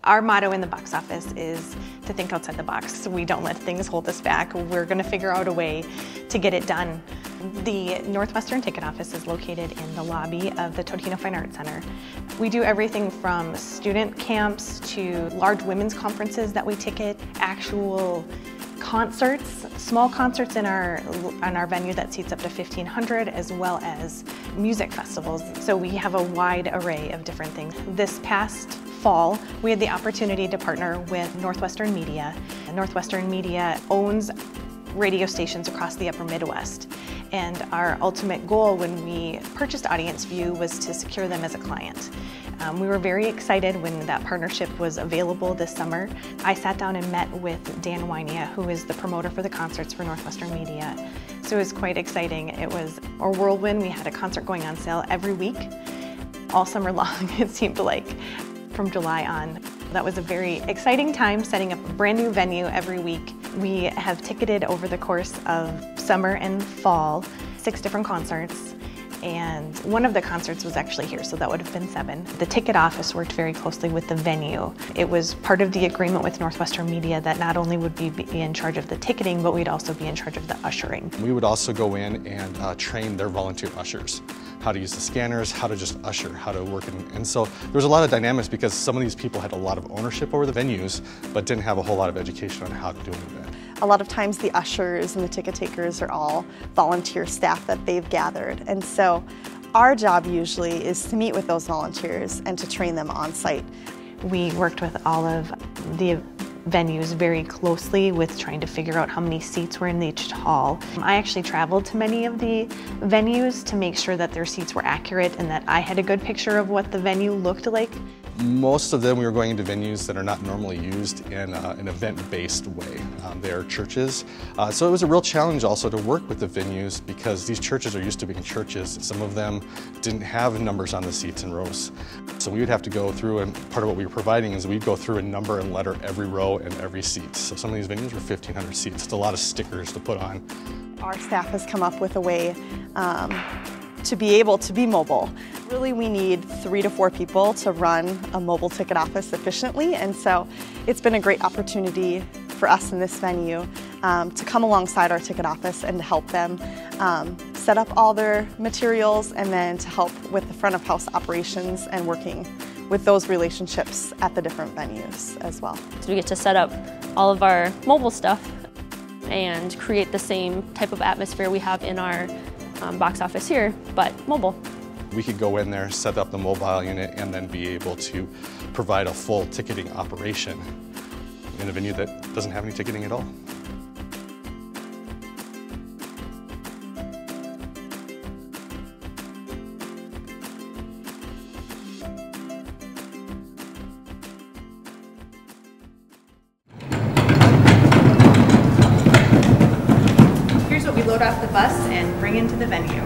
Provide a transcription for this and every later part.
Our motto in the box office is to think outside the box. We don't let things hold us back. We're going to figure out a way to get it done. The Northwestern Ticket office is located in the lobby of the Totino Fine Arts Center. We do everything from student camps to large women's conferences that we ticket, actual concerts, small concerts in our venue that seats up to 1,500, as well as music festivals. So we have a wide array of different things. This past fall, we had the opportunity to partner with Northwestern Media. Northwestern Media owns radio stations across the upper Midwest. And our ultimate goal when we purchased AudienceView was to secure them as a client. We were very excited when that partnership was available this summer. I sat down and met with Dan Wynia, who is the promoter for the concerts for Northwestern Media. So it was quite exciting. It was a whirlwind. We had a concert going on sale every week, all summer long, it seemed like, from July on. That was a very exciting time, setting up a brand new venue every week. We have ticketed over the course of summer and fall 6 different concerts, and one of the concerts was actually here, so that would have been 7. The ticket office worked very closely with the venue. It was part of the agreement with Northwestern Media that not only would we be in charge of the ticketing, but we'd also be in charge of the ushering. We would also go in and train their volunteer ushers, how to use the scanners, how to just usher, how to work. And so there was a lot of dynamics because some of these people had a lot of ownership over the venues, but didn't have a whole lot of education on how to do it. A lot of times the ushers and the ticket takers are all volunteer staff that they've gathered. And so our job usually is to meet with those volunteers and to train them on site. We worked with all of the venues very closely with trying to figure out how many seats were in each hall. I actually traveled to many of the venues to make sure that their seats were accurate and that I had a good picture of what the venue looked like. Most of them we were going into venues that are not normally used in an event-based way. They are churches. So it was a real challenge also to work with the venues because these churches are used to being churches. Some of them didn't have numbers on the seats and rows. So we would have to go through, and part of what we were providing is we'd go through and number and letter every row and every seat. So some of these venues were 1,500 seats. It's a lot of stickers to put on. Our staff has come up with a way to be able to be mobile. Really, we need 3 to 4 people to run a mobile ticket office efficiently, and so it's been a great opportunity for us in this venue to come alongside our ticket office and to help them set up all their materials, and then to help with the front of house operations and working with those relationships at the different venues as well. So we get to set up all of our mobile stuff and create the same type of atmosphere we have in our box office here, but mobile. We could go in there, set up the mobile unit, and then be able to provide a full ticketing operation in a venue that doesn't have any ticketing at all. Here's what we load off the bus and bring into the venue.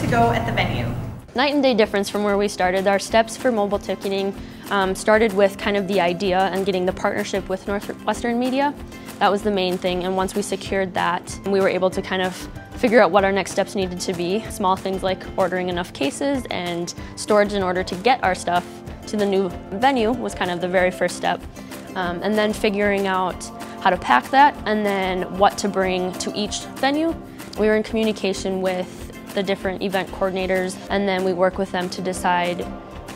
to go at the venue? Night and day difference from where we started. Our steps for mobile ticketing started with kind of the idea and getting the partnership with Northwestern Media. That was the main thing, and once we secured that, we were able to kind of figure out what our next steps needed to be. Small things like ordering enough cases and storage in order to get our stuff to the new venue was kind of the very first step. And then figuring out how to pack that and then what to bring to each venue. We were in communication with the different event coordinators, and then we work with them to decide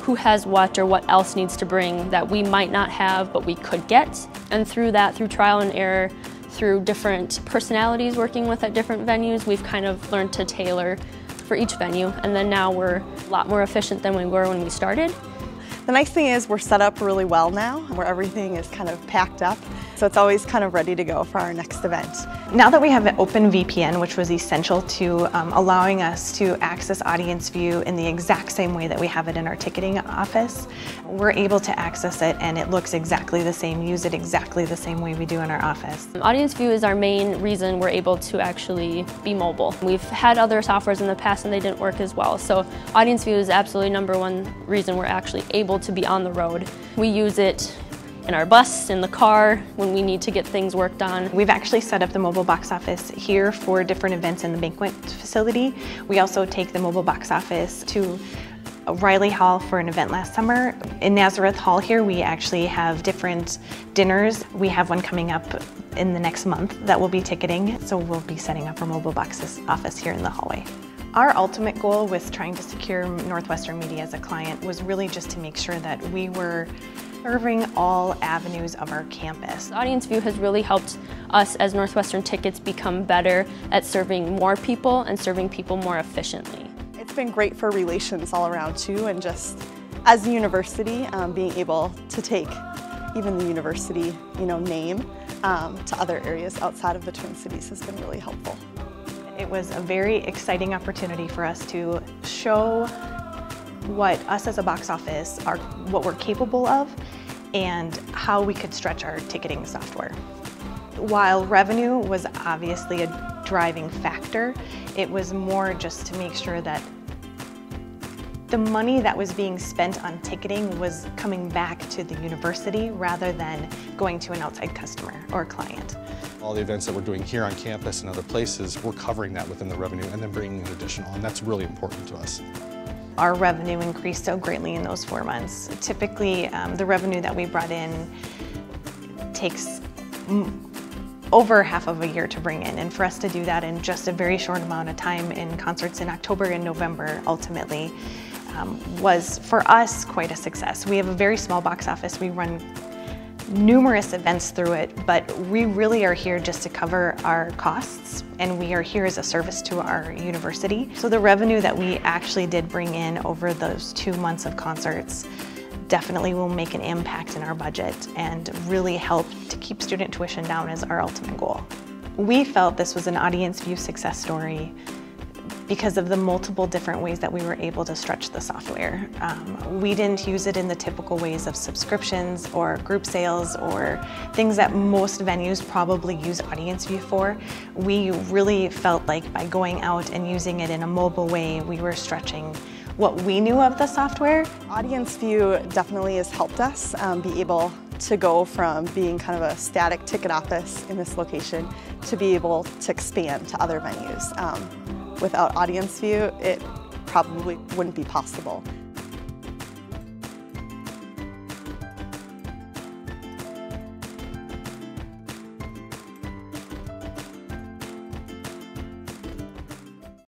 who has what or what else needs to bring that we might not have but we could get. And through that, through trial and error, through different personalities working with at different venues, we've kind of learned to tailor for each venue. And then now we're a lot more efficient than we were when we started. The nice thing is we're set up really well now, where everything is kind of packed up. So it's always kind of ready to go for our next event. Now that we have an open VPN, which was essential to allowing us to access AudienceView in the exact same way that we have it in our ticketing office, we're able to access it and it looks exactly the same, use it exactly the same way we do in our office. AudienceView is our main reason we're able to actually be mobile. We've had other softwares in the past and they didn't work as well. So AudienceView is absolutely #1 reason we're actually able to be on the road. We use it in our bus, in the car, when we need to get things worked on. We've actually set up the mobile box office here for different events in the banquet facility. We also take the mobile box office to Riley Hall for an event last summer. In Nazareth Hall here, we actually have different dinners. We have one coming up in the next month that we'll be ticketing, so we'll be setting up our mobile box office here in the hallway. Our ultimate goal with trying to secure Northwestern Media as a client was really just to make sure that we were serving all avenues of our campus. AudienceView has really helped us as Northwestern Tickets become better at serving more people and serving people more efficiently. It's been great for relations all around too, and just as a university, being able to take even the university name to other areas outside of the Twin Cities has been really helpful. It was a very exciting opportunity for us to show what us as a box office are, what we're capable of, and how we could stretch our ticketing software. While revenue was obviously a driving factor, it was more just to make sure that the money that was being spent on ticketing was coming back to the university rather than going to an outside customer or client. All the events that we're doing here on campus and other places, we're covering that within the revenue and then bringing in additional, and that's really important to us. Our revenue increased so greatly in those 4 months. Typically, the revenue that we brought in takes over half of a year to bring in, and for us to do that in just a very short amount of time in concerts in October and November ultimately was for us quite a success. We have a very small box office. We run numerous events through it, but we really are here just to cover our costs, and we are here as a service to our university. So the revenue that we actually did bring in over those 2 months of concerts definitely will make an impact in our budget and really help to keep student tuition down as our ultimate goal. We felt this was an AudienceView success story because of the multiple different ways that we were able to stretch the software. We didn't use it in the typical ways of subscriptions or group sales or things that most venues probably use AudienceView for. We really felt like by going out and using it in a mobile way, we were stretching what we knew of the software. AudienceView definitely has helped us be able to go from being kind of a static ticket office in this location to be able to expand to other venues. Without AudienceView, it probably wouldn't be possible.